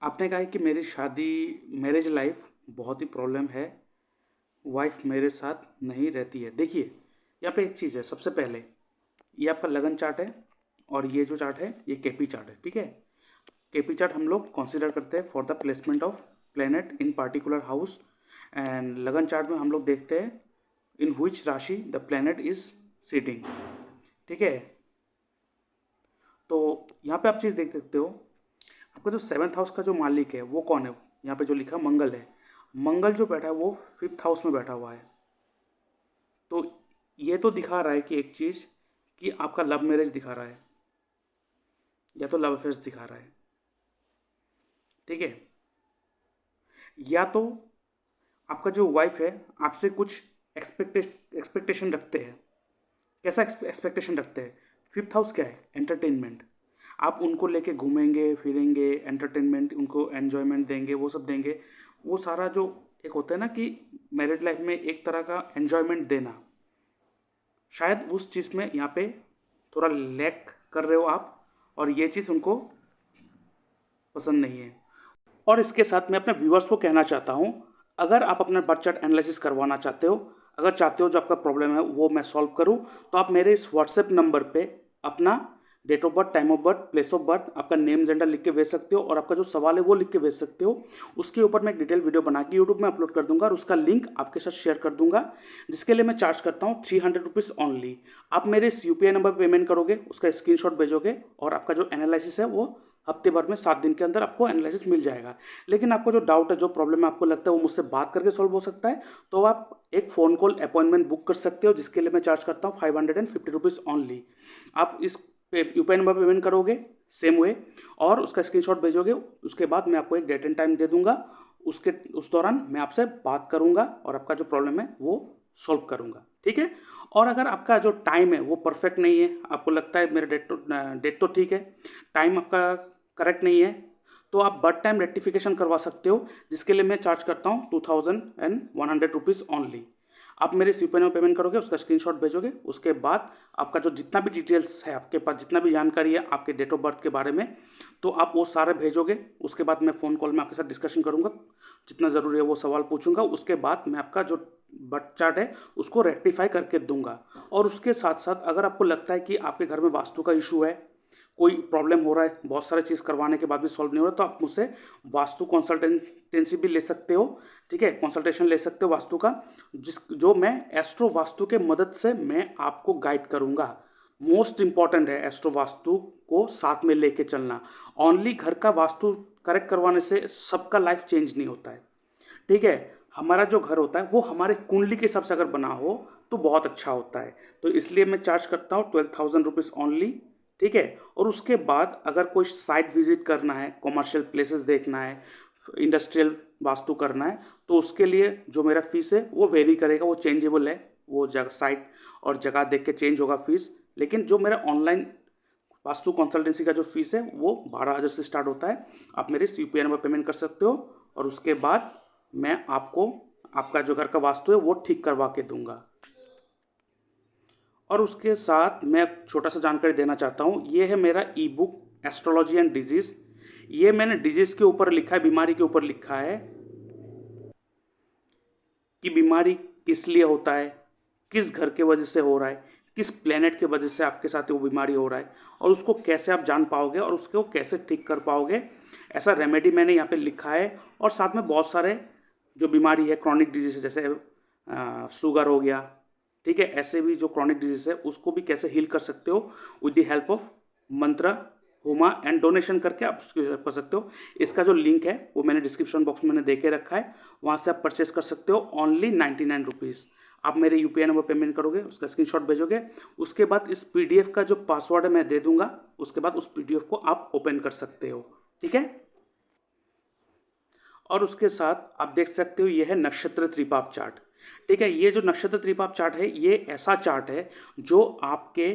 आपने कहा है कि मेरी शादी मैरिज लाइफ बहुत ही प्रॉब्लम है। वाइफ मेरे साथ नहीं रहती है। देखिए, यहाँ पे एक चीज़ है। सबसे पहले ये आपका लगन चार्ट है और ये जो चार्ट है ये केपी चार्ट है। ठीक है, केपी चार्ट हम लोग कंसीडर करते हैं for the placement of planet in particular house. And लगन चार्ट में हम लोग देखते हैं इन हुइच राशि द प्लेनेट इज सिटिंग। ठीक है, तो यहाँ पे आप चीज़ देख सकते हो। आपका जो सेवन्थ हाउस का जो मालिक है वो कौन है? यहाँ पे जो लिखा है मंगल है। मंगल जो बैठा है वो फिफ्थ हाउस में बैठा हुआ है। तो ये तो दिखा रहा है कि एक चीज़ कि आपका लव मैरिज दिखा रहा है या तो लव अफेयर्स दिखा रहा है। ठीक है, या तो आपका जो वाइफ है आपसे कुछ एक्सपेक्टेशन रखते हैं। कैसा एक्सपेक्टेशन रखते हैं? फिफ्थ हाउस क्या है? एंटरटेनमेंट। आप उनको लेके घूमेंगे फिरेंगे, एंटरटेनमेंट, उनको एन्जॉयमेंट देंगे, वो सब देंगे। वो सारा जो एक होता है ना कि मैरिड लाइफ में एक तरह का एन्जॉयमेंट देना, शायद उस चीज़ में यहाँ पे थोड़ा लैक कर रहे हो आप, और ये चीज़ उनको पसंद नहीं है। और इसके साथ मैं अपने व्यूअर्स को कहना चाहता हूँ, अगर आप अपना बर्थ चार्ट एनालिसिस करवाना चाहते हो, अगर चाहते हो जो आपका प्रॉब्लम है वो मैं सॉल्व करूँ, तो आप मेरे इस व्हाट्सएप नंबर पे अपना date of birth, time of birth, place of birth, आपका नेम जेंडर लिख के भेज सकते हो और आपका जो सवाल है वो लिख के भेज सकते हो। उसके ऊपर मैं एक डिटेल वीडियो बना के यूट्यूब में अपलोड कर दूंगा और उसका लिंक आपके साथ शेयर कर दूंगा, जिसके लिए मैं चार्ज करता हूँ 300 रुपीज़ ओनली। आप मेरे इस यूपीआई नंबर पर पेमेंट करोगे, उसका स्क्रीनशॉट भेजोगे और आपका जो एनालिसिस है वो हफ्ते भर में 7 दिन के अंदर आपको एनालिसिस मिल जाएगा। लेकिन आपको जो डाउट है, जो प्रॉब्लम है, आपको लगता है वो मुझसे बात करके सॉल्व हो सकता है, तो आप एक फ़ोन कॉल अपॉइंटमेंट बुक कर सकते हो, जिसके लिए मैं चार्ज करता हूँ 550 रुपीज़ ओनली। आप इस यूपीआई नंबर पर पेमेंट करोगे सेम वे और उसका स्क्रीनशॉट भेजोगे, उसके बाद मैं आपको एक डेट एंड टाइम दे दूंगा। उस दौरान मैं आपसे बात करूंगा और आपका जो प्रॉब्लम है वो सॉल्व करूंगा। ठीक है, और अगर आपका जो टाइम है वो परफेक्ट नहीं है, आपको लगता है मेरा डेट तो ठीक है, टाइम आपका करेक्ट नहीं है, तो आप बर्थ टाइम रेक्टिफिकेशन करवा सकते हो, जिसके लिए मैं चार्ज करता हूँ 2100 रुपीज़ ओनली। आप मेरे यूपीआई में पेमेंट करोगे, उसका स्क्रीनशॉट भेजोगे, उसके बाद आपका जो जितना भी डिटेल्स है आपके पास, जितना भी जानकारी है आपके डेट ऑफ बर्थ के बारे में, तो आप वो सारे भेजोगे। उसके बाद मैं फ़ोन कॉल में आपके साथ डिस्कशन करूँगा, जितना ज़रूरी है वो सवाल पूछूंगा। उसके बाद मैं आपका जो बर्थ चार्ट है उसको रेक्टिफाई करके दूंगा। और उसके साथ साथ अगर आपको लगता है कि आपके घर में वास्तु का इशू है, कोई प्रॉब्लम हो रहा है, बहुत सारे चीज़ करवाने के बाद भी सॉल्व नहीं हो रहा, तो आप मुझसे वास्तु कंसल्टेंसी भी ले सकते हो। ठीक है, कंसल्टेशन ले सकते हो वास्तु का, जो मैं एस्ट्रो वास्तु के मदद से मैं आपको गाइड करूंगा। मोस्ट इंपॉर्टेंट है एस्ट्रो वास्तु को साथ में लेके चलना। ओनली घर का वास्तु करेक्ट करवाने से सबका लाइफ चेंज नहीं होता है। ठीक है, हमारा जो घर होता है वो हमारे कुंडली के हिसाब से अगर बना हो तो बहुत अच्छा होता है। तो इसलिए मैं चार्ज करता हूँ 12,000 रुपीज़ ओनली। ठीक है, और उसके बाद अगर कोई साइट विजिट करना है, कमर्शियल प्लेसेस देखना है, इंडस्ट्रियल वास्तु करना है, तो उसके लिए जो मेरा फीस है वो वेरी करेगा, वो चेंजेबल है। वो जगह, साइट और जगह देख के चेंज होगा फीस। लेकिन जो मेरा ऑनलाइन वास्तु कंसल्टेंसी का जो फीस है वो 12,000 से स्टार्ट होता है। आप मेरे यूपीआई नंबर पेमेंट कर सकते हो और उसके बाद मैं आपको आपका जो घर का वास्तु है वो ठीक करवा के दूंगा। और उसके साथ मैं छोटा सा जानकारी देना चाहता हूँ, ये है मेरा ई बुक एस्ट्रोलॉजी एंड डिजीज़। ये मैंने डिजीज़ के ऊपर लिखा है, बीमारी के ऊपर लिखा है कि बीमारी किस लिए होता है, किस घर के वजह से हो रहा है, किस प्लेनेट के वजह से आपके साथ वो बीमारी हो रहा है, और उसको कैसे आप जान पाओगे और उसको कैसे ठीक कर पाओगे। ऐसा रेमेडी मैंने यहाँ पे लिखा है। और साथ में बहुत सारे जो बीमारी है, क्रॉनिक डिजीज है, जैसे शुगर हो गया, ठीक है, ऐसे भी जो क्रॉनिक डिजीज है उसको भी कैसे हील कर सकते हो विद द हेल्प ऑफ मंत्र, होमा एंड डोनेशन करके आप उसको हेल्प कर सकते हो। इसका जो लिंक है वो मैंने डिस्क्रिप्शन बॉक्स में मैंने दे के रखा है, वहाँ से आप परचेस कर सकते हो ओनली 99 रुपीज़। आप मेरे यूपीआई नंबर पेमेंट करोगे, उसका स्क्रीनशॉट भेजोगे, उसके बाद इस पीडीएफ का जो पासवर्ड है मैं दे दूंगा, उसके बाद उस पीडीएफ को आप ओपन कर सकते हो। ठीक है, और उसके साथ आप देख सकते हो ये है नक्षत्र त्रिपाप चार्ट। ठीक है, ये जो नक्षत्र त्रिपाप चार्ट है ये ऐसा चार्ट है जो आपके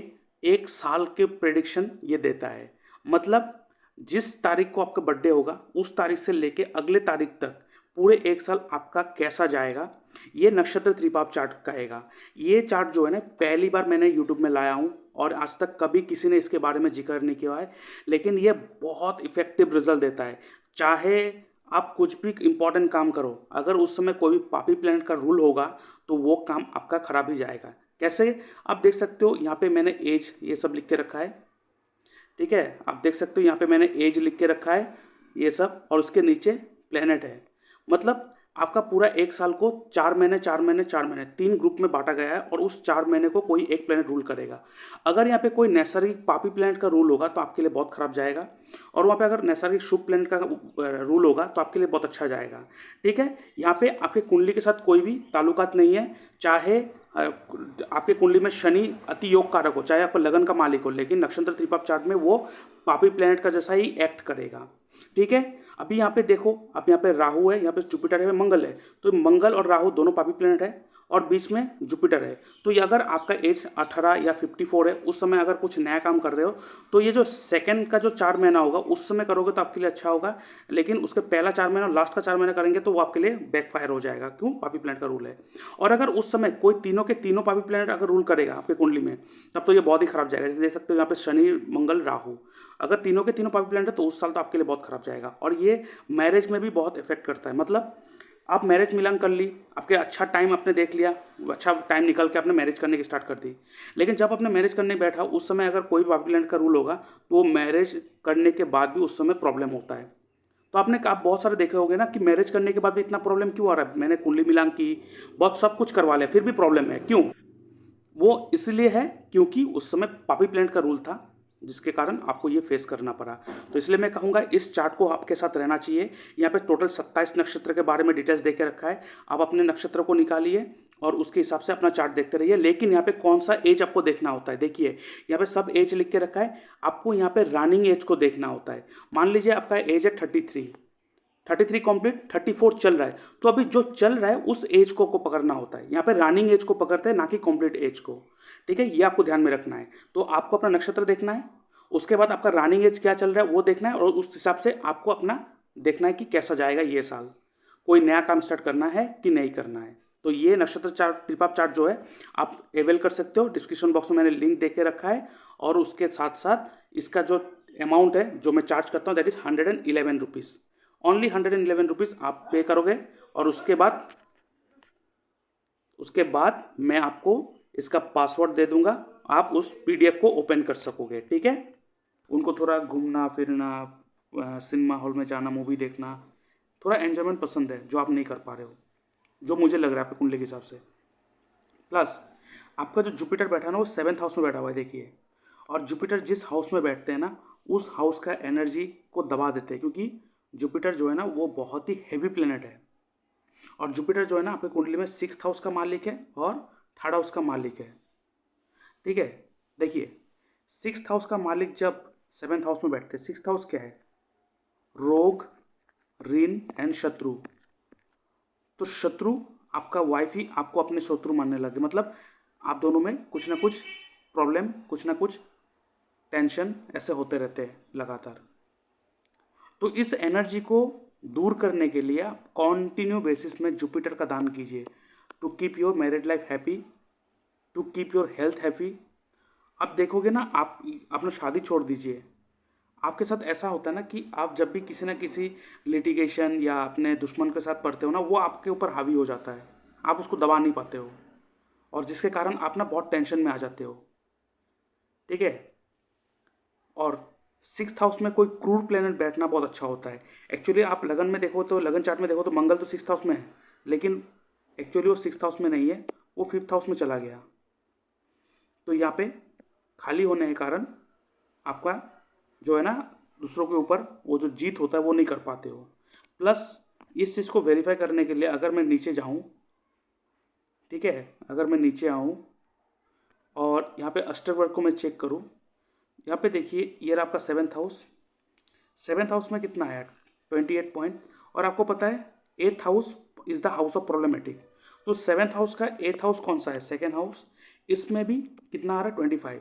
एक साल के प्रेडिक्शन ये देता है। मतलब जिस तारीख को आपका बर्थडे होगा उस तारीख से लेके अगले तारीख तक पूरे एक साल आपका कैसा जाएगा, ये नक्षत्र त्रिपाप चार्ट कहेगा। ये चार्ट जो है ना, पहली बार मैंने यूट्यूब में लाया हूँ और आज तक कभी किसी ने इसके बारे में जिक्र नहीं किया है, लेकिन ये बहुत इफेक्टिव रिजल्ट देता है। चाहे आप कुछ भी इंपॉर्टेंट काम करो, अगर उस समय कोई भी पापी प्लैनेट का रूल होगा तो वो काम आपका खराब ही जाएगा। कैसे, आप देख सकते हो यहाँ पे मैंने एज ये सब लिख के रखा है, ठीक है। आप देख सकते हो यहाँ पे मैंने एज लिख के रखा है ये सब, और उसके नीचे प्लेनेट है। मतलब आपका पूरा एक साल को 4 महीने 4 महीने 4 महीने 3 ग्रुप में बांटा गया है, और उस 4 महीने को कोई एक प्लेनेट रूल करेगा। अगर यहाँ पे कोई नैसर्गिक पापी प्लेनेट का रूल होगा तो आपके लिए बहुत खराब जाएगा, और वहाँ पे अगर नैसर्गिक शुभ प्लेनेट का रूल होगा तो आपके लिए बहुत अच्छा जाएगा, ठीक है। यहाँ पे आपके कुंडली के साथ कोई भी ताल्लुकात नहीं है, चाहे आपके कुंडली में शनि अति योग कारक हो, चाहे आपका लगन का मालिक हो, लेकिन नक्षत्र त्रिपाप चार्ट में वो पापी प्लेनेट का जैसा ही एक्ट करेगा, ठीक है। अभी यहाँ पे देखो, अब यहाँ पे राहु है, यहाँ पे जुपिटर है, मंगल है, तो मंगल और राहु दोनों पापी प्लेनेट है, और बीच में जुपिटर है। तो ये अगर आपका एज 18 या 54 है, उस समय अगर कुछ नया काम कर रहे हो तो ये जो सेकंड का जो 4 महीना होगा उस समय करोगे तो आपके लिए अच्छा होगा, लेकिन उसके पहला 4 महीना और लास्ट का 4 महीना करेंगे तो वो आपके लिए बैकफायर हो जाएगा। क्यों, पापी प्लैनेट का रूल है। और अगर उस समय कोई तीनों के तीनों पापी प्लैनेट अगर रूल करेगा आपके कुंडली में, तब तो ये बहुत ही खराब जाएगा। जैसे देख सकते हो यहाँ पे शनि मंगल राहु, अगर तीनों के तीनों पापी प्लैनेट है तो उस साल तो आपके लिए बहुत खराब जाएगा। और ये मैरिज में भी बहुत इफेक्ट करता है। मतलब आप मैरिज मिलन कर ली, आपके अच्छा टाइम आपने देख लिया, अच्छा टाइम निकल के आपने मैरिज करने की स्टार्ट कर दी, लेकिन जब आपने मैरिज करने बैठा उस समय अगर कोई पापी प्लैनेट का रूल होगा तो वो मैरिज करने के बाद भी उस समय प्रॉब्लम होता है। तो आपने आप बहुत सारे देखे होंगे ना कि मैरिज करने के बाद भी इतना प्रॉब्लम क्यों आ रहा है, मैंने कुंडली मिलान की, बहुत सब कुछ करवा लिया, फिर भी प्रॉब्लम है। क्यों, वो इसलिए है क्योंकि उस समय पापी प्लैनेट का रूल था, जिसके कारण आपको ये फेस करना पड़ा। तो इसलिए मैं कहूँगा इस चार्ट को आपके साथ रहना चाहिए। यहाँ पे टोटल 27 नक्षत्र के बारे में डिटेल्स दे के रखा है, आप अपने नक्षत्र को निकालिए और उसके हिसाब से अपना चार्ट देखते रहिए। लेकिन यहाँ पे कौन सा एज आपको देखना होता है, देखिए यहाँ पे सब एज लिख के रखा है, आपको यहाँ पे रनिंग एज को देखना होता है। मान लीजिए आपका एज है 33 कंप्लीट, 34 चल रहा है, तो अभी जो चल रहा है उस एज को पकड़ना होता है। यहाँ पे रनिंग एज को पकड़ते हैं, ना कि कंप्लीट एज को, ठीक है। ये आपको ध्यान में रखना है। तो आपको अपना नक्षत्र देखना है, उसके बाद आपका रनिंग एज क्या चल रहा है वो देखना है, और उस हिसाब से आपको अपना देखना है कि कैसा जाएगा ये साल, कोई नया काम स्टार्ट करना है कि नहीं करना है। तो ये नक्षत्र चार्ट, त्रिपाप चार्ट जो है आप अवेल कर सकते हो। डिस्क्रिप्शन बॉक्स में मैंने लिंक दे के रखा है, और उसके साथ साथ इसका जो अमाउंट है जो मैं चार्ज करता हूँ that is 111 rupees, only 111 rupees आप पे करोगे, और उसके बाद मैं आपको इसका पासवर्ड दे दूंगा, आप उस पीडीएफ को ओपन कर सकोगे, ठीक है। उनको थोड़ा घूमना फिरना, सिनेमा हॉल में जाना, मूवी देखना, थोड़ा एन्जॉयमेंट पसंद है जो आप नहीं कर पा रहे हो, जो मुझे लग रहा है आपके कुंडली के हिसाब से। प्लस आपका जो जुपिटर बैठा है ना वो 7th हाउस में बैठा हुआ है, देखिए। और जुपिटर जिस हाउस में बैठते हैं ना उस हाउस का एनर्जी को दबा देते हैं, क्योंकि जुपिटर जो है ना वो बहुत ही हैवी प्लेनेट है। और जुपिटर जो है ना आपके कुंडली में 6th हाउस का मालिक है और 3rd हाउस का मालिक है, ठीक है। देखिए 6th हाउस का मालिक जब 7th हाउस में बैठते हैं, 6th हाउस क्या है, रोग, ऋण एंड शत्रु। तो शत्रु आपका वाइफ ही आपको अपने शत्रु मानने लगे, मतलब आप दोनों में कुछ ना कुछ प्रॉब्लम, कुछ ना कुछ टेंशन ऐसे होते रहते हैं लगातार। तो इस एनर्जी को दूर करने के लिए आप कॉन्टिन्यू बेसिस में जुपिटर का दान कीजिए, to keep your married life happy, to keep your health happy. आप देखोगे ना, आप अपना शादी छोड़ दीजिए, आपके साथ ऐसा होता है ना कि आप जब भी किसी ना किसी लिटिगेशन या अपने दुश्मन के साथ पड़ते हो ना, वो आपके ऊपर हावी हो जाता है, आप उसको दबा नहीं पाते हो, और जिसके कारण आप ना बहुत टेंशन में आ जाते हो, ठीक है। और 6th हाउस में कोई क्रूर प्लेनेट बैठना बहुत अच्छा होता है। एक्चुअली आप लगन में देखो तो, लगन चार्ट में देखो तो मंगल तो 6th हाउस में है, लेकिन एक्चुअली वो 6th हाउस में नहीं है, वो 5th हाउस में चला गया। तो यहाँ पे खाली होने के कारण आपका जो है ना दूसरों के ऊपर वो जो जीत होता है वो नहीं कर पाते हो। प्लस इस चीज़ को वेरीफाई करने के लिए अगर मैं नीचे जाऊँ, ठीक है, अगर मैं नीचे आऊँ और यहाँ पे अष्टवर्ग को मैं चेक करूँ, यहाँ पे देखिए ये रहा आपका 7th हाउस, 7th हाउस में कितना है 28 पॉइंट, और आपको पता है 8th house is the house of problematic. तो 7th हाउस का 8th हाउस कौन सा है, 2nd हाउस, इसमें भी कितना आ रहा है 25।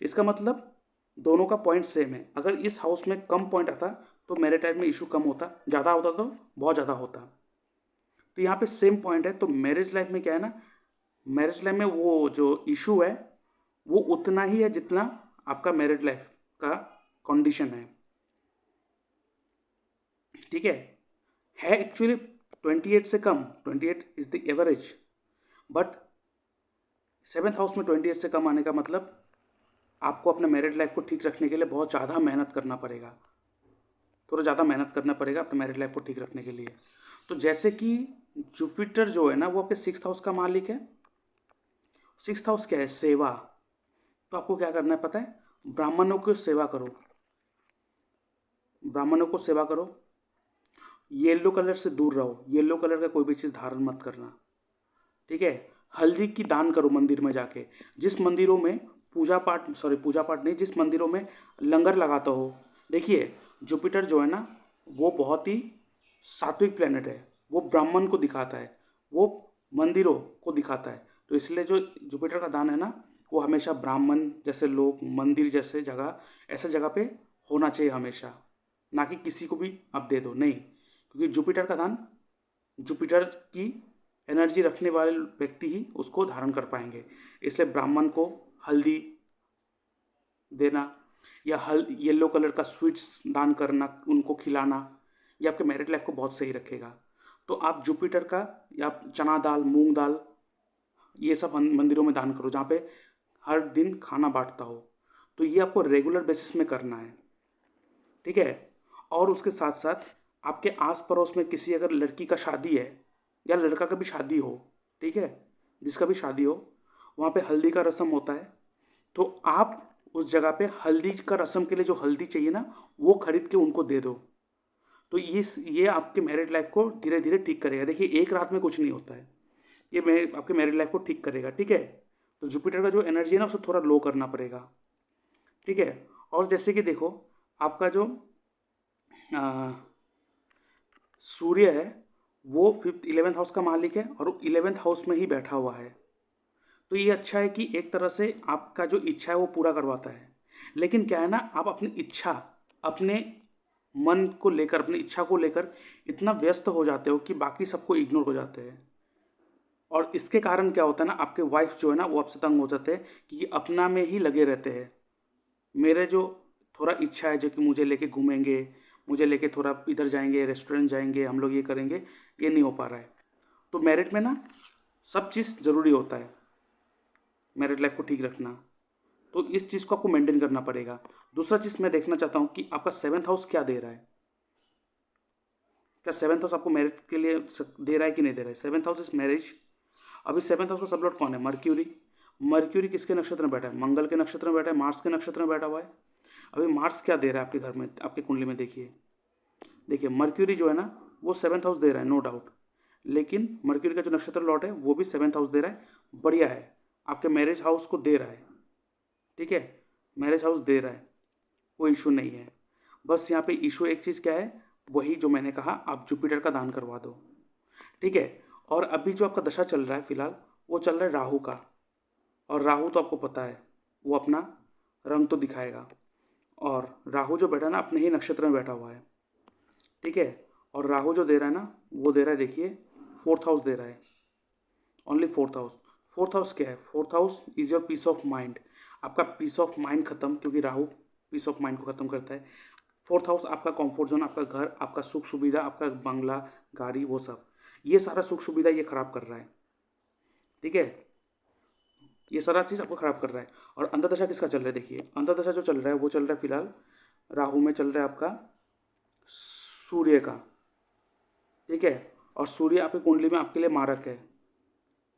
इसका मतलब दोनों का पॉइंट सेम है। अगर इस हाउस में कम पॉइंट आता तो मेरे टाइम में इशू कम होता, ज़्यादा होता तो बहुत ज़्यादा होता। तो यहाँ पे सेम पॉइंट है। तो मैरिज लाइफ में क्या है ना, मैरिज लाइफ में वो जो इशू है वो उतना ही है जितना आपका मैरिड लाइफ का कंडीशन है, ठीक है एक्चुअली 28 से कम, 28 is the average, but 7th house में 28 से कम आने का मतलब आपको अपने मैरिड लाइफ को ठीक रखने के लिए बहुत ज़्यादा मेहनत करना पड़ेगा, थोड़ा ज़्यादा मेहनत करना पड़ेगा अपने मैरिड लाइफ को ठीक रखने के लिए। तो जैसे कि जुपिटर जो है ना वो आपके 6th हाउस का मालिक है। 6th हाउस क्या है, सेवा। तो आपको क्या करना है पता है, ब्राह्मणों की सेवा करो, ब्राह्मणों को सेवा करो। येलो कलर से दूर रहो, येलो कलर का कोई भी चीज़ धारण मत करना, ठीक है। हल्दी की दान करो मंदिर में जाके, जिस मंदिरों में पूजा पाठ नहीं, जिस मंदिरों में लंगर लगाता हो। देखिए जुपिटर जो है ना वो बहुत ही सात्विक प्लेनेट है, वो ब्राह्मण को दिखाता है, वो मंदिरों को दिखाता है। तो इसलिए जो जुपिटर का दान है ना वो हमेशा ब्राह्मण जैसे लोग, मंदिर जैसे जगह, ऐसे जगह पे होना चाहिए हमेशा, ना कि किसी को भी आप दे दो, नहीं। क्योंकि जुपिटर का दान, जुपिटर की एनर्जी रखने वाले व्यक्ति ही उसको धारण कर पाएंगे। इसलिए ब्राह्मण को हल्दी देना या येलो कलर का स्वीट्स दान करना, उनको खिलाना, ये आपके मैरिड लाइफ को बहुत सही रखेगा। तो आप जुपिटर का या चना दाल, मूंग दाल, ये सब मंदिरों में दान करो जहाँ पे हर दिन खाना बांटता हो। तो ये आपको रेगुलर बेसिस में करना है, ठीक है। और उसके साथ साथ आपके आस पड़ोस में किसी अगर लड़की का शादी है या लड़का का भी शादी हो, ठीक है, जिसका भी शादी हो, वहाँ पे हल्दी का रस्म होता है। तो आप उस जगह पे हल्दी का रस्म के लिए जो हल्दी चाहिए ना वो खरीद के उनको दे दो। तो ये आपके मैरिड लाइफ को धीरे धीरे ठीक करेगा। देखिए एक रात में कुछ नहीं होता है, ये आपके मैरिड लाइफ को ठीक करेगा, ठीक है। तो जुपिटर का जो एनर्जी है ना उसे थोड़ा लो करना पड़ेगा, ठीक है। और जैसे कि देखो आपका जो सूर्य है वो 11th हाउस का मालिक है और 11th हाउस में ही बैठा हुआ है। तो ये अच्छा है कि एक तरह से आपका जो इच्छा है वो पूरा करवाता है। लेकिन क्या है ना, आप अपनी इच्छा, अपने मन को लेकर, अपनी इच्छा को लेकर इतना व्यस्त हो जाते हो कि बाकी सबको इग्नोर हो जाते हैं। और इसके कारण क्या होता है ना, आपके वाइफ जो है ना वो आपसे तंग हो जाते हैं कि अपना में ही लगे रहते हैं। मेरे जो थोड़ा इच्छा है जो कि मुझे लेके घूमेंगे, मुझे लेके थोड़ा इधर जाएंगे, रेस्टोरेंट जाएंगे, हम लोग ये करेंगे, ये नहीं हो पा रहा है। तो मैरिड में ना सब चीज़ ज़रूरी होता है, मैरिड लाइफ को ठीक रखना। तो इस चीज़ को आपको मेंटेन करना पड़ेगा। दूसरा चीज़ मैं देखना चाहता हूँ कि आपका 7th हाउस क्या दे रहा है। क्या 7th हाउस आपको मैरिड के लिए दे रहा है कि नहीं दे रहा है। 7th house is marriage. अभी 7th हाउस का सब लॉर्ड कौन है, मर्क्यूरी। मर्क्यूरी किसके नक्षत्र में बैठा है, मंगल के नक्षत्र में बैठा है, मार्स के नक्षत्र में बैठा हुआ है। अभी मार्स क्या दे रहा है आपके घर में, आपकी कुंडली में देखिए। देखिए मर्क्यूरी जो है ना वो 7th हाउस दे रहा है, नो डाउट। लेकिन मर्क्यूरी का जो नक्षत्र लॉर्ड है वो भी 7th हाउस दे रहा है, बढ़िया है, आपके मैरिज हाउस को दे रहा है, ठीक है। मैरिज हाउस दे रहा है, कोई इशू नहीं है। बस यहाँ पे इशू एक चीज़ क्या है, वही जो मैंने कहा, आप जुपिटर का दान करवा दो, ठीक है। और अभी जो आपका दशा चल रहा है फिलहाल वो चल रहा है राहु का। और राहु तो आपको पता है वो अपना रंग तो दिखाएगा। और राहु जो बैठा है ना अपने ही नक्षत्र में बैठा हुआ है, ठीक है। और राहु जो दे रहा है ना वो दे रहा है, देखिए 4th हाउस दे रहा है, only 4th house. 4th house क्या है, 4th house is your peace of mind. आपका पीस ऑफ माइंड खत्म, क्योंकि राहु पीस ऑफ माइंड को खत्म करता है। 4th हाउस आपका कंफर्ट जोन, आपका घर, आपका सुख सुविधा, आपका बंगला, गाड़ी, वो सब, ये सारा सुख सुविधा ये खराब कर रहा है, ठीक है। ये सारा चीज़ आपको खराब कर रहा है। और अंतर्दशा किसका चल रहा है, देखिए अंतर्दशा जो चल रहा है वो चल रहा है फिलहाल राहु में चल रहा है आपका सूर्य का, ठीक है। और सूर्य आपकी कुंडली में आपके लिए मारक है,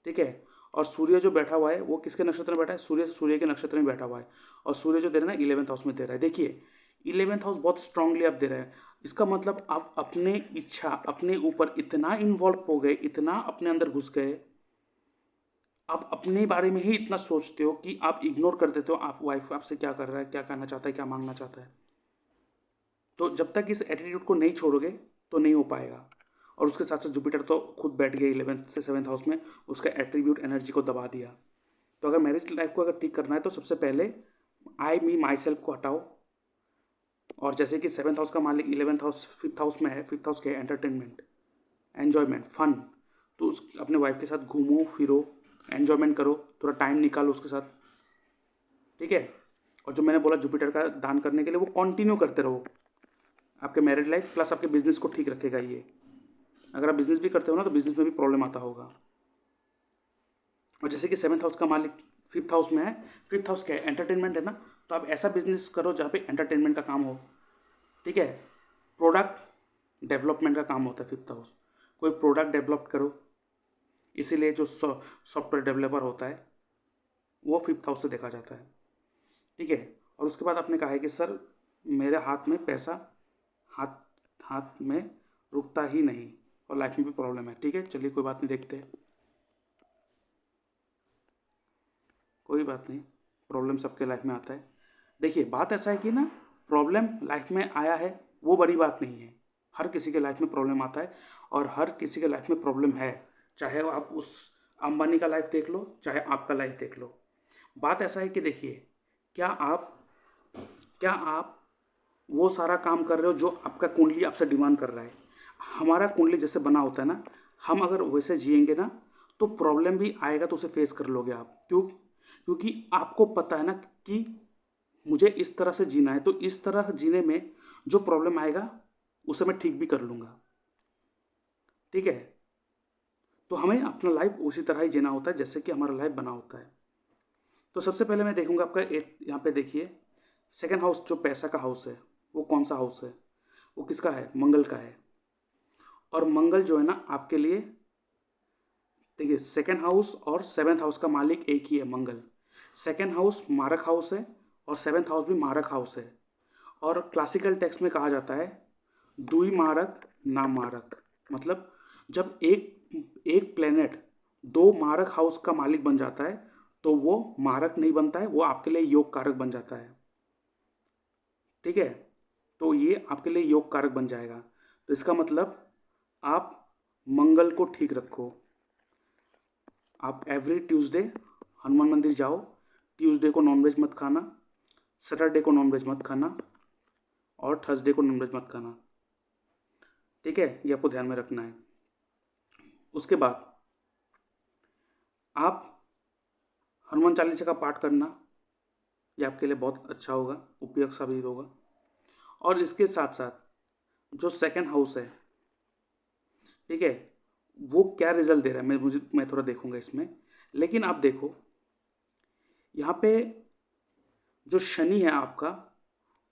ठीक है। और सूर्य जो बैठा हुआ है वो किसके नक्षत्र में बैठा है, सूर्य के नक्षत्र में बैठा हुआ है। और सूर्य जो दे रहा है ना 11th हाउस में दे रहा है। देखिए 11th हाउस बहुत स्ट्रांगली आप दे रहे हैं। इसका मतलब आप अपने इच्छा, अपने ऊपर इतना इन्वॉल्व हो गए, इतना अपने अंदर घुस गए, आप अपने बारे में ही इतना सोचते हो कि आप इग्नोर कर देते हो आप वाइफ आपसे क्या कर रहा है, क्या करना चाहता है, क्या मांगना चाहता है। तो जब तक इस एटीट्यूड को नहीं छोड़ोगे तो नहीं हो पाएगा। और उसके साथ साथ जुपिटर तो खुद बैठ गया 11th से 7th हाउस में, उसका एट्रीब्यूट एनर्जी को दबा दिया। तो अगर मैरिज लाइफ को अगर ठीक करना है तो सबसे पहले आई मी माई सेल्फ को हटाओ। और जैसे कि 7th हाउस का मालिक 11th हाउस 5th हाउस में है, 5th हाउस के एंटरटेनमेंट, एन्जॉयमेंट, फन। तो उस अपने वाइफ के साथ घूमो फिरो, एन्जॉयमेंट करो, थोड़ा टाइम निकालो उसके साथ, ठीक है। और जो मैंने बोला जुपिटर का दान करने के लिए, वो कंटिन्यू करते रहो। आपके मैरिड लाइफ प्लस आपके बिजनेस को ठीक रखेगा ये। अगर आप बिजनेस भी करते हो ना तो बिजनेस में भी प्रॉब्लम आता होगा। और जैसे कि 7th हाउस का मालिक 5th हाउस में है, 5th हाउस क्या है, एंटरटेनमेंट है ना, तो आप ऐसा बिजनेस करो जहाँ पे एंटरटेनमेंट का काम हो, ठीक है। प्रोडक्ट डेवलपमेंट का काम होता है 5th हाउस, कोई प्रोडक्ट डेवलप करो, इसीलिए जो सॉफ्टवेयर डेवलपर होता है वो 5th हाउस से देखा जाता है, ठीक है। और उसके बाद आपने कहा है कि सर मेरे हाथ में पैसा हाथ हाथ में रुकता ही नहीं और लाइफ में भी प्रॉब्लम है, ठीक है। चलिए कोई बात नहीं, देखते हैं, कोई बात नहीं, प्रॉब्लम सबके लाइफ में आता है। देखिए बात ऐसा है कि ना, प्रॉब्लम लाइफ में आया है वो बड़ी बात नहीं है, हर किसी के लाइफ में प्रॉब्लम आता है और हर किसी के लाइफ में प्रॉब्लम है, चाहे वो आप उस अंबानी का लाइफ देख लो, चाहे आपका लाइफ देख लो। बात ऐसा है कि देखिए, क्या आप क्या आप वो सारा काम कर रहे हो जो आपका कुंडली आपसे डिमांड कर रहा है। हमारा कुंडली जैसे बना होता है ना, हम अगर वैसे जिएंगे ना तो प्रॉब्लम भी आएगा तो उसे फेस कर लोगे आप। क्यों? क्योंकि आपको पता है ना कि मुझे इस तरह से जीना है, तो इस तरह जीने में जो प्रॉब्लम आएगा उसे मैं ठीक भी कर लूँगा, ठीक है। तो हमें अपना लाइफ उसी तरह ही जीना होता है जैसे कि हमारा लाइफ बना होता है। तो सबसे पहले मैं देखूंगा आपका एक, यहाँ पे देखिए 2nd हाउस जो पैसा का हाउस है वो कौन सा हाउस है, वो किसका है, मंगल का है। और मंगल जो है ना आपके लिए, देखिए 2nd हाउस और 7th हाउस का मालिक एक ही है मंगल। 2nd हाउस मारक हाउस है और 7th हाउस भी मारक हाउस है। और क्लासिकल टेक्स्ट में कहा जाता है दुई मारक ना मारक, मतलब जब एक एक प्लेनेट दो मारक हाउस का मालिक बन जाता है तो वो मारक नहीं बनता है, वो आपके लिए योग कारक बन जाता है, ठीक है। तो ये आपके लिए योग कारक बन जाएगा। तो इसका मतलब आप मंगल को ठीक रखो। आप एवरी ट्यूसडे हनुमान मंदिर जाओ, ट्यूसडे को नॉनवेज मत खाना, सैटरडे को नॉनवेज मत खाना और थर्सडे को नॉनवेज मत खाना, ठीक है। ये आपको ध्यान में रखना है। उसके बाद आप हनुमान चालीसा का पाठ करना, ये आपके लिए बहुत अच्छा होगा, उपयोग साबित होगा। और इसके साथ साथ जो 2nd हाउस है, ठीक है, वो क्या रिजल्ट दे रहा है मैं थोड़ा देखूंगा इसमें। लेकिन आप देखो यहाँ पे जो शनि है आपका,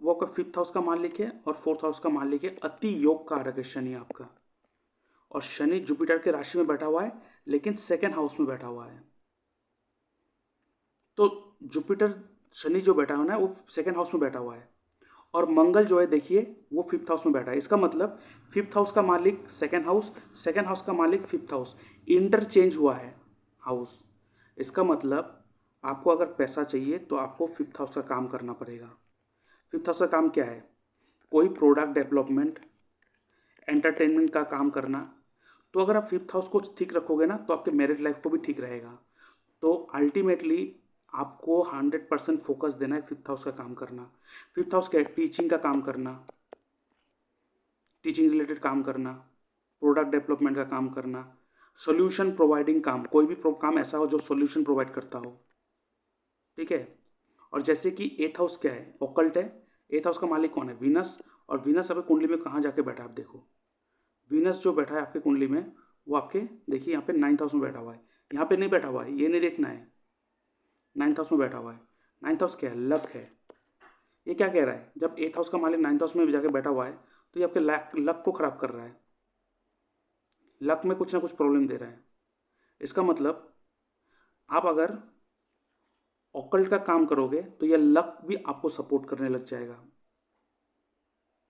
वो आपका 5th हाउस का मालिक है और 4th हाउस का मालिक है, अति योग कारक है शनि आपका। और शनि जुपिटर के राशि में बैठा हुआ है लेकिन 2nd हाउस में बैठा हुआ है। तो जुपिटर शनि जो बैठा हुआ है ना वो 2nd हाउस में बैठा हुआ है और मंगल जो है देखिए वो 5th हाउस में बैठा है। इसका मतलब 5th हाउस का मालिक 2nd हाउस, 2nd हाउस का मालिक 5th हाउस, इंटरचेंज हुआ है हाउस। इसका मतलब आपको अगर पैसा चाहिए तो आपको 5th हाउस का काम करना पड़ेगा। 5th हाउस का काम क्या है, कोई प्रोडक्ट डेवलपमेंट, एंटरटेनमेंट का काम करना। तो अगर आप 5th हाउस को ठीक रखोगे ना तो आपके मैरिड लाइफ को भी ठीक रहेगा। तो अल्टीमेटली आपको 100% फोकस देना है 5th हाउस का काम करना। 5th हाउस क्या है, टीचिंग का काम करना, टीचिंग रिलेटेड काम करना, प्रोडक्ट डेवलपमेंट का काम करना, सोल्यूशन प्रोवाइडिंग काम, कोई भी काम ऐसा हो जो सोल्यूशन प्रोवाइड करता हो, ठीक है। और जैसे कि 8th हाउस क्या है, ऑकल्ट है। 8th हाउस का मालिक कौन है, वीनस। और वीनस आपकी कुंडली में कहाँ जाके बैठा है, आप देखो वीनस जो बैठा है आपकी कुंडली में वो आपके देखिए यहाँ पे 9th हाउस में बैठा हुआ है, यहाँ पे नहीं बैठा हुआ है, ये नहीं देखना है, 9th हाउस में बैठा हुआ है। 9th हाउस क्या है, लक है। ये क्या कह रहा है, जब 8th हाउस का मालिक 9th हाउस में भी जाके बैठा हुआ है तो ये आपके लक को खराब कर रहा है, लक में कुछ ना कुछ प्रॉब्लम दे रहा है। इसका मतलब आप अगर ऑकल्ट का काम करोगे तो ये लक भी आपको सपोर्ट करने लग जाएगा,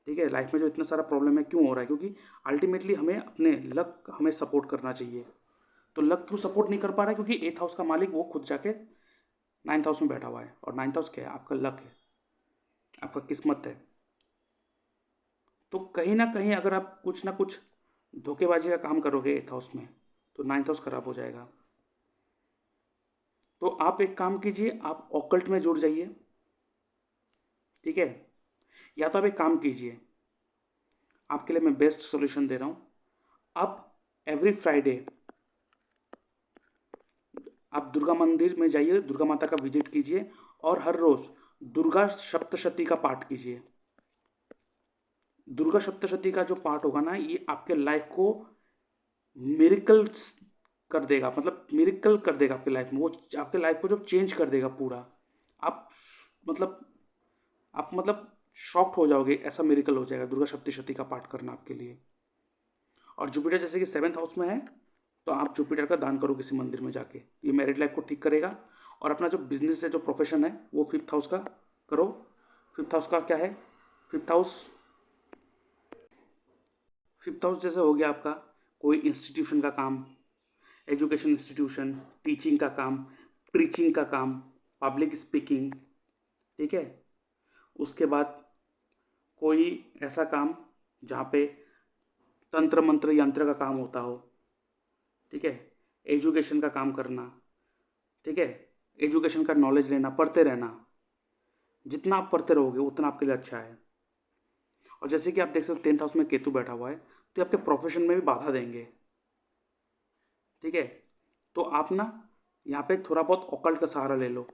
ठीक है। लाइफ में जो इतना सारा प्रॉब्लम है क्यों हो रहा है, क्योंकि अल्टीमेटली हमें अपने लक हमें सपोर्ट करना चाहिए। तो लक क्यों सपोर्ट नहीं कर पा रहा है, क्योंकि 8th हाउस का मालिक वो खुद जाके 9th हाउस में बैठा हुआ है। और 9th हाउस क्या है, आपका लक है, आपका किस्मत है। तो कहीं ना कहीं अगर आप कुछ ना कुछ धोखेबाजी का काम करोगे 8th हाउस में तो 9th हाउस खराब हो जाएगा। तो आप एक काम कीजिए, आप ऑकल्ट में जुड़ जाइए, ठीक है। या तो आप एक काम कीजिए, आपके लिए मैं बेस्ट सॉल्यूशन दे रहा हूँ। आप एवरी फ्राइडे आप दुर्गा मंदिर में जाइए, दुर्गा माता का विजिट कीजिए और हर रोज दुर्गा सप्तशती का पाठ कीजिए। दुर्गा सप्तशती का जो पाठ होगा ना, ये आपके लाइफ को मिरेकल्स कर देगा, मतलब मिरेकल कर देगा आपके लाइफ में। वो आपके लाइफ को जो चेंज कर देगा पूरा। आप मतलब आप मतलब शॉक्ड हो जाओगे, ऐसा मिरेकल हो जाएगा दुर्गा सप्तशती का पाठ करना आपके लिए। और जुपिटर जैसे कि 7th हाउस में है, तो आप जुपिटर का दान करो किसी मंदिर में जाके, ये मैरिड लाइफ को ठीक करेगा। और अपना जो बिजनेस है, जो प्रोफेशन है, वो 5th हाउस का करो। 5th हाउस का क्या है? 5th हाउस 5th हाउस जैसे हो गया आपका कोई इंस्टीट्यूशन का काम, एजुकेशन इंस्टीट्यूशन, टीचिंग का काम, प्रीचिंग का काम, पब्लिक स्पीकिंग, ठीक है। उसके बाद कोई ऐसा काम जहाँ पे तंत्र मंत्र यंत्र का काम होता हो, ठीक है। एजुकेशन का काम करना, ठीक है। एजुकेशन का नॉलेज लेना, पढ़ते रहना। जितना आप पढ़ते रहोगे उतना आपके लिए अच्छा है। और जैसे कि आप देख सकते हो 10th हाउस में केतु बैठा हुआ है, तो ये आपके प्रोफेशन में भी बाधा देंगे, ठीक है। तो आप ना यहाँ पे थोड़ा बहुत ऑकल्ट का सहारा ले लो,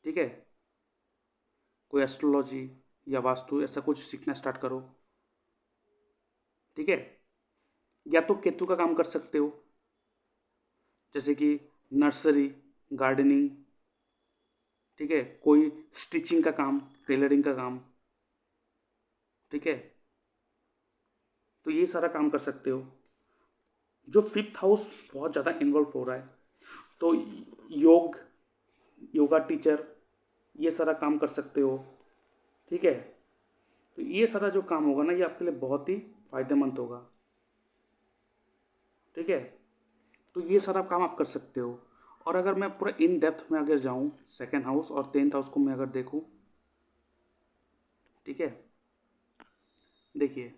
ठीक है। कोई एस्ट्रोलॉजी या वास्तु ऐसा कुछ सीखना स्टार्ट करो, ठीक है। या तो केतु का काम कर सकते हो, जैसे कि नर्सरी, गार्डनिंग, ठीक है। कोई स्टिचिंग का काम, टेलरिंग का काम, ठीक है। तो ये सारा काम कर सकते हो। जो 5th हाउस बहुत ज़्यादा इन्वॉल्व हो रहा है, तो योगा टीचर, ये सारा काम कर सकते हो, ठीक है। तो ये सारा जो काम होगा ना, ये आपके लिए बहुत ही फायदेमंद होगा, ठीक है। तो ये सारा काम आप कर सकते हो। और अगर मैं पूरा इन डेप्थ में अगर जाऊँ, 2nd हाउस और 10th हाउस को मैं अगर देखूँ, ठीक है। देखिए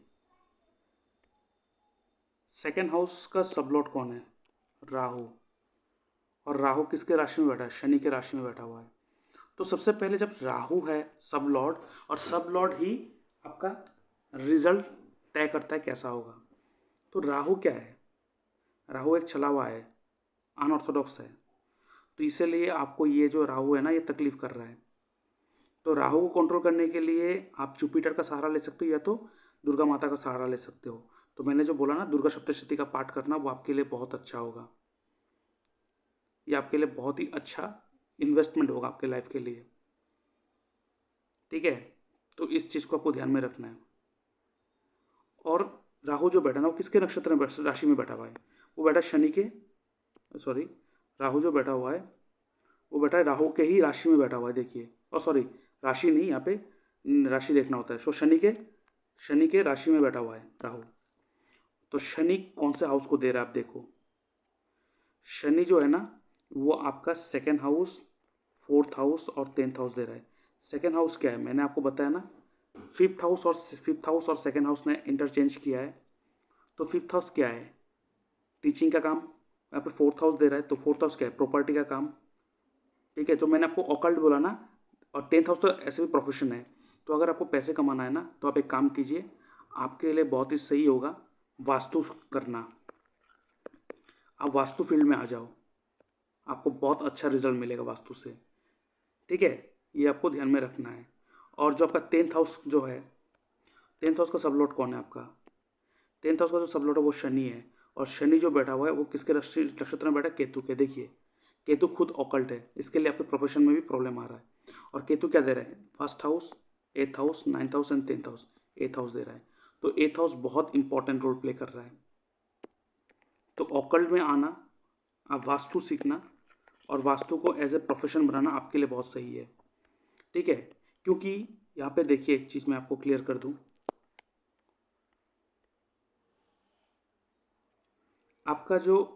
2nd हाउस का सबलॉर्ड कौन है? राहु। और राहु किसके राशि में बैठा है? शनि के राशि में बैठा हुआ है। तो सबसे पहले जब राहु है सब लॉर्ड, और सब लॉर्ड ही आपका रिजल्ट तय करता है कैसा होगा। तो राहु क्या है? राहु एक छलावा है, अनऑर्थोडॉक्स है। तो इसीलिए आपको ये जो राहु है ना, ये तकलीफ कर रहा है। तो राहु को कंट्रोल करने के लिए आप जुपिटर का सहारा ले सकते हो, या तो दुर्गा माता का सहारा ले सकते हो। तो मैंने जो बोला ना, दुर्गा सप्तशती का पाठ करना, वो आपके लिए बहुत अच्छा होगा। ये आपके लिए बहुत ही अच्छा इन्वेस्टमेंट होगा आपके लाइफ के लिए, ठीक है। तो इस चीज़ को आपको ध्यान में रखना है। और राहु जो बैठा ना, वो किसके नक्षत्र में राशि में बैठा हुआ है? वो बैठा शनि के, सॉरी, राहु जो बैठा हुआ है वो बैठा है राहु के ही राशि में बैठा हुआ है। देखिए, और सॉरी, राशि नहीं, यहाँ पे राशि देखना होता है। सो शनि के राशि में बैठा हुआ है राहु। तो शनि कौन से हाउस को दे रहा है आप देखो। शनि जो है ना, वो आपका 2nd हाउस, 4th हाउस और 10th हाउस दे रहा है। 2nd हाउस क्या है, मैंने आपको बताया ना, 5th हाउस और 2nd हाउस ने इंटरचेंज किया है। तो 5th हाउस क्या है? टीचिंग का काम। यहाँ पे 4th हाउस दे रहा है, तो 4th हाउस क्या है? प्रॉपर्टी का काम, ठीक है। जो मैंने आपको ऑकल्ट बोला ना, और 10th हाउस तो ऐसे भी प्रोफेशन है। तो अगर आपको पैसे कमाना है ना, तो आप एक काम कीजिए, आपके लिए बहुत ही सही होगा वास्तु करना। आप वास्तु फील्ड में आ जाओ, आपको बहुत अच्छा रिजल्ट मिलेगा वास्तु से, ठीक है। ये आपको ध्यान में रखना है। और जो आपका 10th हाउस जो है, 10th हाउस का सबलॉर्ड कौन है आपका? 10th हाउस का जो सबलॉर्ड है वो शनि है। और शनि जो बैठा हुआ है वो किसके नक्षत्र में बैठा है? केतु के। देखिए, केतु खुद ऑकल्ट है, इसके लिए आपके प्रोफेशन में भी प्रॉब्लम आ रहा है। और केतु क्या दे रहा है? 1st house, 8th house, 9th house and 10th house. 8th house दे रहा है। तो 8th हाउस बहुत इंपॉर्टेंट रोल प्ले कर रहा है। तो ऑकल्ट में आना, आप वास्तु सीखना और वास्तु को एज ए प्रोफेशन बनाना आपके लिए बहुत सही है, ठीक है। क्योंकि यहाँ पे देखिए, एक चीज़ मैं आपको क्लियर कर दूँ, आपका जो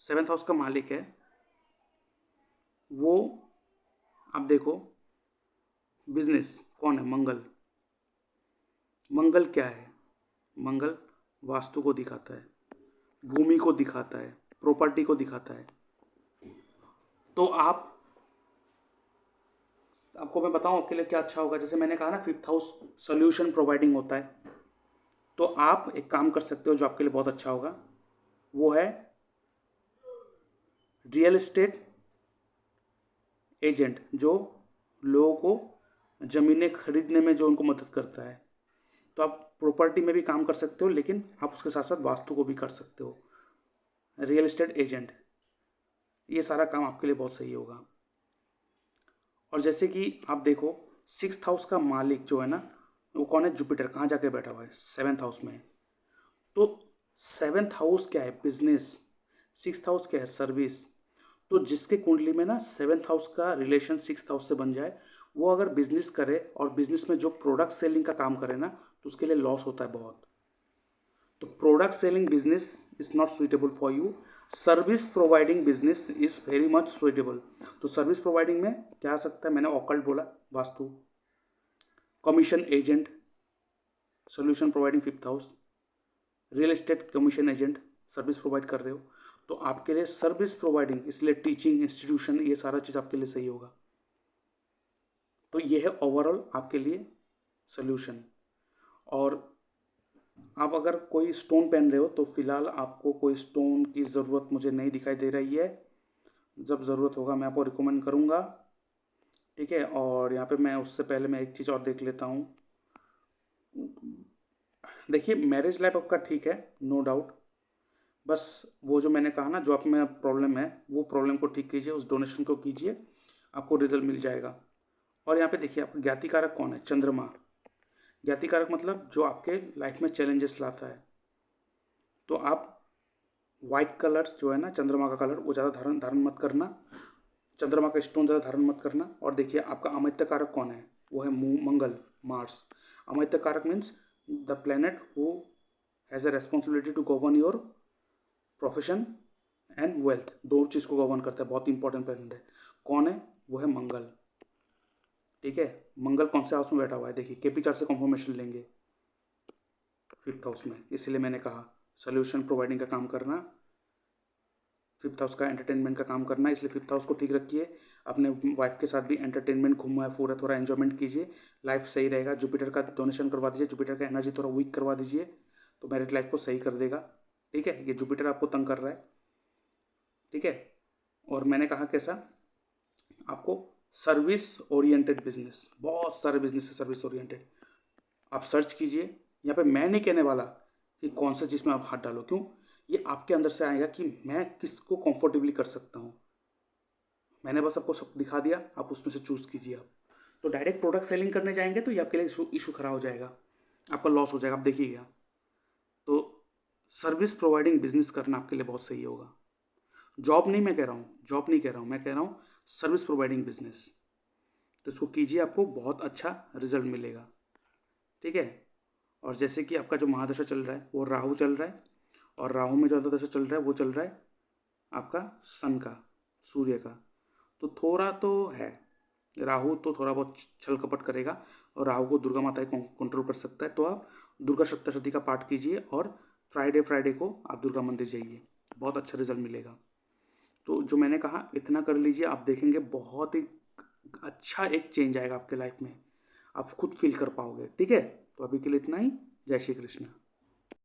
7th हाउस का मालिक है, वो आप देखो, बिजनेस कौन है? मंगल। मंगल क्या है? मंगल वास्तु को दिखाता है, भूमि को दिखाता है, प्रॉपर्टी को दिखाता है। तो आपको मैं बताऊं आपके लिए क्या अच्छा होगा। जैसे मैंने कहा ना, 5th हाउस सोल्यूशन प्रोवाइडिंग होता है। तो आप एक काम कर सकते हो जो आपके लिए बहुत अच्छा होगा, वो है रियल एस्टेट एजेंट, जो लोगों को ज़मीनें खरीदने में जो उनको मदद करता है। तो आप प्रॉपर्टी में भी काम कर सकते हो, लेकिन आप उसके साथ साथ वास्तु को भी कर सकते हो। रियल एस्टेट एजेंट, ये सारा काम आपके लिए बहुत सही होगा। और जैसे कि आप देखो, 6th हाउस का मालिक जो है ना, वो कौन है? जुपिटर। कहाँ जाके बैठा हुआ है? 7th हाउस में। तो 7th हाउस क्या है? बिजनेस। 6th हाउस क्या है? सर्विस। तो जिसके कुंडली में ना 7th हाउस का रिलेशन 6th हाउस से बन जाए, वो अगर बिजनेस करे और बिजनेस में जो प्रोडक्ट सेलिंग का काम करे ना, तो उसके लिए लॉस होता है बहुत। तो product selling business is not suitable for you. Service providing business is very much suitable. तो सर्विस प्रोवाइडिंग में क्या आ सकता है? मैंने ऑकल्ट बोला, vastu. Commission agent, solution providing 5th house. Real estate commission agent, service provide कर रहे हो, तो आपके लिए सर्विस प्रोवाइडिंग, इसलिए टीचिंग इंस्टीट्यूशन, ये सारा चीज़ आपके लिए सही होगा। तो ये है ओवरऑल आपके लिए सोल्यूशन। और आप अगर कोई स्टोन पहन रहे हो, तो फिलहाल आपको कोई स्टोन की ज़रूरत मुझे नहीं दिखाई दे रही है। जब ज़रूरत होगा मैं आपको रिकमेंड करूँगा, ठीक है। और यहाँ पे मैं उससे पहले मैं एक चीज़ और देख लेता हूँ। देखिए, मैरिज लाइफ आपका ठीक है, नो डाउट। बस वो जो मैंने कहा ना, जो आप में प्रॉब्लम है, वो प्रॉब्लम को ठीक कीजिए, उस डोनेशन को कीजिए, आपको रिजल्ट मिल जाएगा। और यहाँ पे देखिए, आपका ज्ञाति कारक कौन है? चंद्रमा। ज्ञाति कारक मतलब जो आपके लाइफ में चैलेंजेस लाता है। तो आप वाइट कलर जो है ना, चंद्रमा का कलर, वो ज़्यादा धारण धारण मत करना। चंद्रमा का स्टोन ज़्यादा धारण मत करना। और देखिए, आपका अमृत कारक कौन है? वो है मंगल, मार्स। अमृत कारक means the planet who has a responsibility to govern your profession and wealth. दो चीज़ को गवर्न करता है, बहुत इंपॉर्टेंट प्लेनेट है। कौन है? वो है मंगल, ठीक है। मंगल कौन से हाउस में बैठा हुआ है? देखिए, केपी चार्ट से कंफर्मेशन लेंगे, 5th हाउस में। इसलिए मैंने कहा सोल्यूशन प्रोवाइडिंग का काम करना, 5th हाउस का एंटरटेनमेंट का काम करना, इसलिए 5th हाउस को ठीक रखिए। अपने वाइफ के साथ भी एंटरटेनमेंट, घूमा फूरा, थोड़ा एंजॉयमेंट कीजिए, लाइफ सही रहेगा। जुपिटर का डोनेशन करवा दीजिए, जुपिटर का एनर्जी थोड़ा वीक करवा दीजिए, तो मैरिड लाइफ को सही कर देगा, ठीक है। ये जुपिटर आपको तंग कर रहा है, ठीक है। और मैंने कहा कैसा? आपको सर्विस ओरिएंटेड बिजनेस, बहुत सारे बिजनेस है सर्विस ओरिएंटेड। आप सर्च कीजिए। यहाँ पे मैं नहीं कहने वाला कि कौन सा चीज़ में आप हाथ डालो, क्यों? ये आपके अंदर से आएगा कि मैं किसको कंफर्टेबली कर सकता हूँ। मैंने बस आपको सब दिखा दिया, आप उसमें से चूज़ कीजिए। आप तो डायरेक्ट प्रोडक्ट सेलिंग करने जाएंगे तो ये आपके लिए इशू खड़ा हो जाएगा, आपका लॉस हो जाएगा, आप देखिएगा। तो सर्विस प्रोवाइडिंग बिजनेस करना आपके लिए बहुत सही होगा। जॉब नहीं मैं कह रहा हूँ, जॉब नहीं कह रहा हूँ, मैं कह रहा हूँ सर्विस प्रोवाइडिंग बिजनेस। तो इसको कीजिए, आपको बहुत अच्छा रिजल्ट मिलेगा, ठीक है। और जैसे कि आपका जो महादशा चल रहा है वो राहु चल रहा है, और राहु में जो अंतर्दशा चल रहा है वो चल रहा है आपका सन का, सूर्य का। तो थोड़ा तो है, राहु तो थोड़ा बहुत छल कपट करेगा, और राहु को दुर्गा माता ही कंट्रोल कर सकता है। तो आप दुर्गा सप्तशती का पाठ कीजिए, और फ्राइडे फ्राइडे को आप दुर्गा मंदिर जाइए, बहुत अच्छा रिजल्ट मिलेगा। तो जो मैंने कहा इतना कर लीजिए, आप देखेंगे बहुत ही अच्छा एक चेंज आएगा आपके लाइफ में, आप खुद फील कर पाओगे, ठीक है। तो अभी के लिए इतना ही। जय श्री कृष्ण।